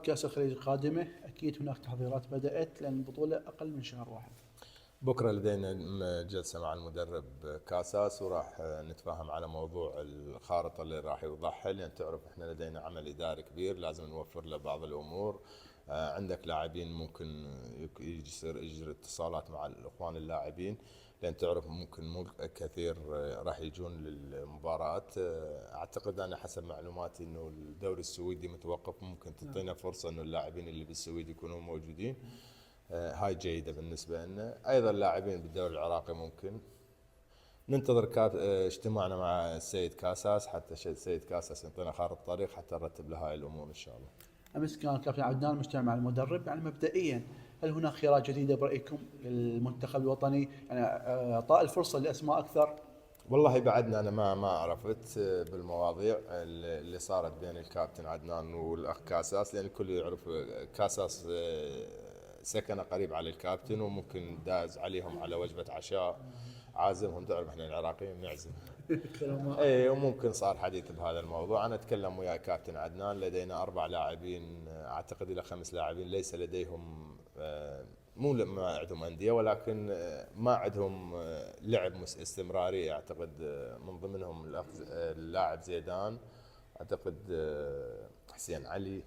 كأس الخليج القادمة أكيد هناك تحضيرات بدأت لأن البطولة أقل من شهر واحد. بكرة لدينا جلسة مع المدرب كاساس، وراح نتفاهم على موضوع الخارطة اللي راح يوضحها، لأن تعرف احنا لدينا عمل إداري كبير لازم نوفر له بعض الأمور. عندك لاعبين ممكن يصير يجري اتصالات مع الإخوان اللاعبين، لأن تعرف ممكن مو كثير راح يجون للمباراة. أعتقد أنا حسب معلوماتي إنه الدوري السويدي متوقف، ممكن تعطينا فرصة إنه اللاعبين اللي بالسويد يكونوا موجودين. هاي جيدة بالنسبة لنا. أيضا اللاعبين بالدوري العراقي ممكن ننتظر اجتماعنا مع السيد كاساس، حتى السيد كاساس يعطينا خارطة طريق حتى نرتب له هاي الأمور إن شاء الله. أمس كان كابتن عدنان مجتمع مع المدرب، يعني مبدئيا هل هناك خيارات جديدة برأيكم للمنتخب الوطني، يعني إعطاء الفرصة لأسماء أكثر؟ والله بعدنا أنا ما عرفت بالمواضيع اللي صارت بين الكابتن عدنان والأخ كاساس، لأن الكل يعرف كاساس سكن قريب على الكابتن، وممكن داز عليهم على وجبة عشاء عازمهم. تعرف احنا العراقيين نعزم. اي، وممكن صار حديث بهذا الموضوع. انا اتكلم ويا كابتن عدنان، لدينا 4 لاعبين، اعتقد الى 5 لاعبين ليس لديهم مو ما عندهم انديه، ولكن ما عندهم لعب استمراريه. اعتقد من ضمنهم اللاعب زيدان، اعتقد حسين علي،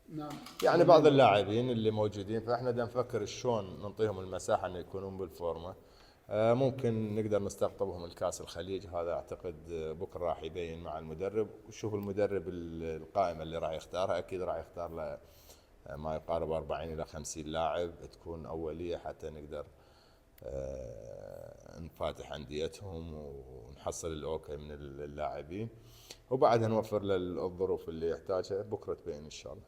نعم. يعني بعض اللاعبين اللي موجودين. فاحنا بدنا نفكر شلون نعطيهم المساحه ان يكونون بالفورمه. ممكن نقدر نستقطبهم الكاس الخليج، هذا اعتقد بكره راح يبين مع المدرب، وشوف المدرب القائمه اللي راح يختارها. اكيد راح يختار له ما يقارب 40 الى 50 لاعب تكون اوليه، حتى نقدر نفاتح انديتهم ونحصل الاوكي من اللاعبين، وبعدها نوفر له الظروف اللي يحتاجها. بكره تبين ان شاء الله.